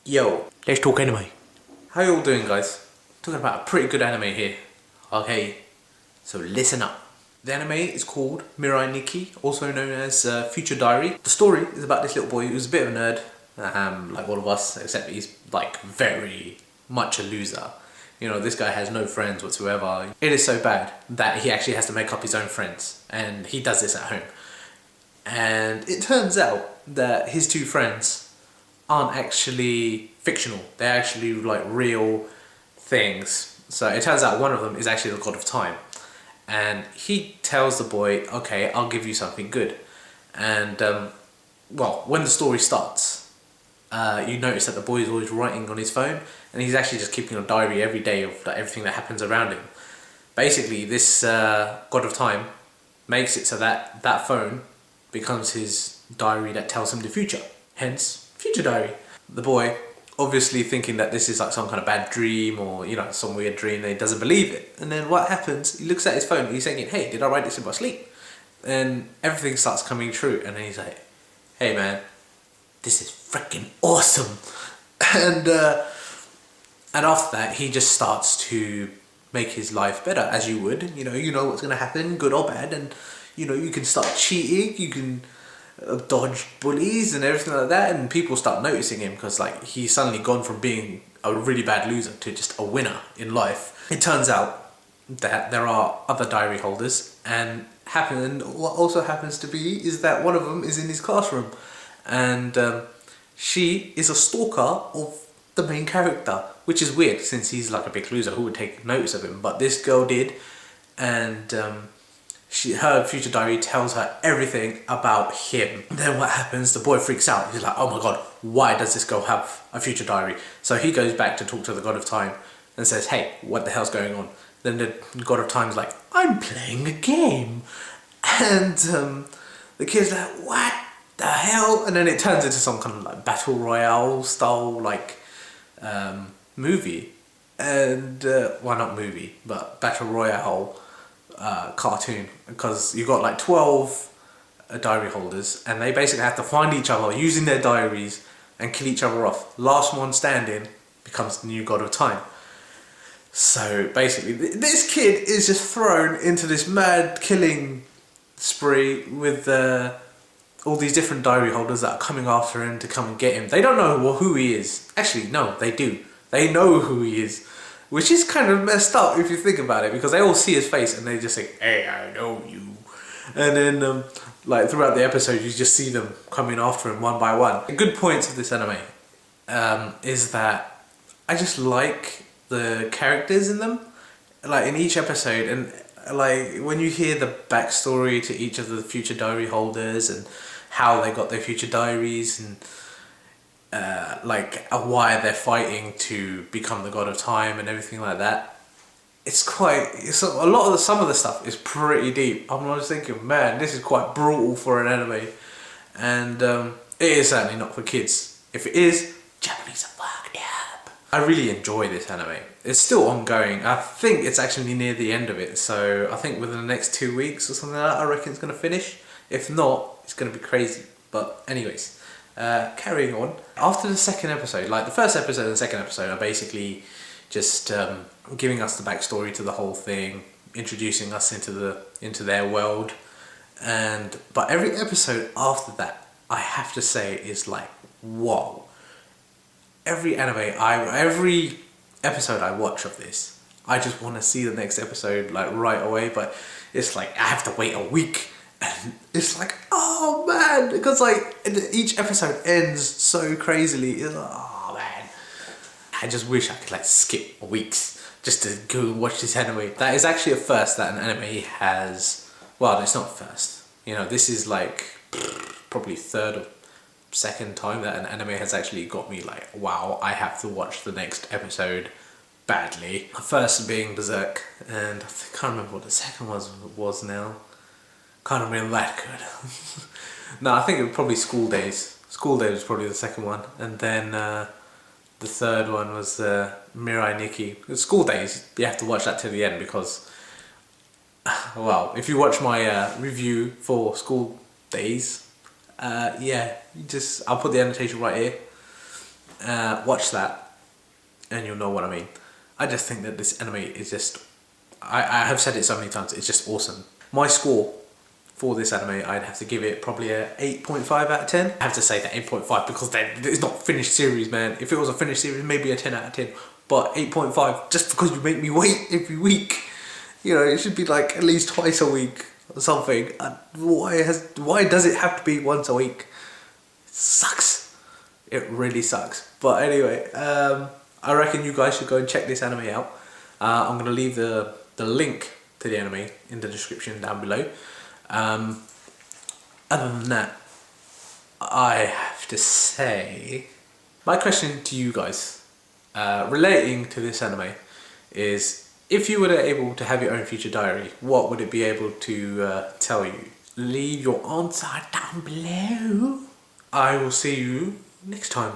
Yo, let's talk anime. How you all doing, guys? Talking about a pretty good anime here. Okay, so listen up. The anime is called Mirai Nikki, also known as Future Diary. The story is about this little boy who's a bit of a nerd, like all of us, except he's like very much a loser. You know, this guy has no friends whatsoever. It is so bad that he actually has to make up his own friends, and he does this at home. And it turns out that his two friends aren't actually fictional. They're actually like real things. So it turns out one of them is actually the god of time. And he tells the boy, okay, I'll give you something good. And well, when the story starts, you notice that the boy is always writing on his phone, and he's actually just keeping a diary every day of like, everything that happens around him. Basically, this god of time makes it so that that phone becomes his diary that tells him the future. Hence, Future Diary. The boy, obviously thinking that this is like some kind of bad dream or, you know, some weird dream, and he doesn't believe it. And then what happens, he looks at his phone, he's thinking, hey, did I write this in my sleep? And everything starts coming true, and then he's like, hey man, this is freaking awesome. And after that, he just starts to make his life better, as you would. You know what's going to happen, good or bad, and you know, you can start cheating, you can dodge bullies and everything like that, and people start noticing him because like he's suddenly gone from being a really bad loser to just a winner in life. It turns out that there are other diary holders, and what also happens to be is that one of them is in his classroom, and she is a stalker of the main character, which is weird since he's like a big loser. Who would take notice of him? But this girl did, and her future diary tells her everything about him. Then what happens, the boy freaks out. He's like, oh my god, why does this girl have a future diary? So he goes back to talk to the god of time and says, hey, what the hell's going on? Then the god of time's like, I'm playing a game. And the kid's like, what the hell? And then it turns into some kind of like battle royale style like movie. And well, not movie, but battle royale cartoon, because you've got like 12 diary holders, and they basically have to find each other using their diaries and kill each other off. Last one standing becomes the new god of time. So basically this kid is just thrown into this mad killing spree with all these different diary holders that are coming after him to come and get him. They don't know who he is. Actually, no, they do. They know who he is. Which is kind of messed up if you think about it, because they all see his face and they just say, hey, I know you. And then like throughout the episode, you just see them coming after him one by one. A good point of this anime is that I just like the characters in them. Like in each episode, and like when you hear the backstory to each of the future diary holders and how they got their future diaries, and why they're fighting to become the god of time and everything like that. Some of the stuff is pretty deep. I'm just thinking, man, this is quite brutal for an anime, and it is certainly not for kids. If it is, Japanese are fucked up. I really enjoy this anime. It's still ongoing. I think it's actually near the end of it, so I think within the next 2 weeks or something like that, I reckon it's going to finish. If not, it's going to be crazy. But anyways, carrying on. After the second episode, like the first episode and the second episode are basically just giving us the backstory to the whole thing, introducing us into their world, but every episode after that, I have to say, is like, whoa. Every episode I watch of this, I just want to see the next episode like right away, but it's like I have to wait a week. And it's like, oh man, because like each episode ends so crazily. It's like, oh man, I just wish I could like skip weeks just to go and watch this anime. That is actually a first that an anime has. Well, it's not first. You know, this is like probably third or second time that an anime has actually got me like, wow, I have to watch the next episode badly. The first being Berserk, and I can't remember what the second was now. Can't remember that good. No, I think it was probably School Days. School Days was probably the second one, and then the third one was Mirai Nikki. School Days, you have to watch that till the end because, well, if you watch my review for School Days, yeah, I'll put the annotation right here. watch that and you'll know what I mean. I just think that this anime is just, I have said it so many times, it's just awesome. My score for this anime, I'd have to give it probably a 8.5 out of 10. I have to say that 8.5 because it's not a finished series, man. If it was a finished series, maybe a 10 out of 10. But 8.5, just because you make me wait every week. You know, it should be like at least twice a week or something. Why does it have to be once a week? It sucks. It really sucks. But anyway, I reckon you guys should go and check this anime out. I'm going to leave the link to the anime in the description down below. Other than that, I have to say, my question to you guys, relating to this anime, is if you were able to have your own future diary, what would it be able to tell you? Leave your answer down below. I will see you next time.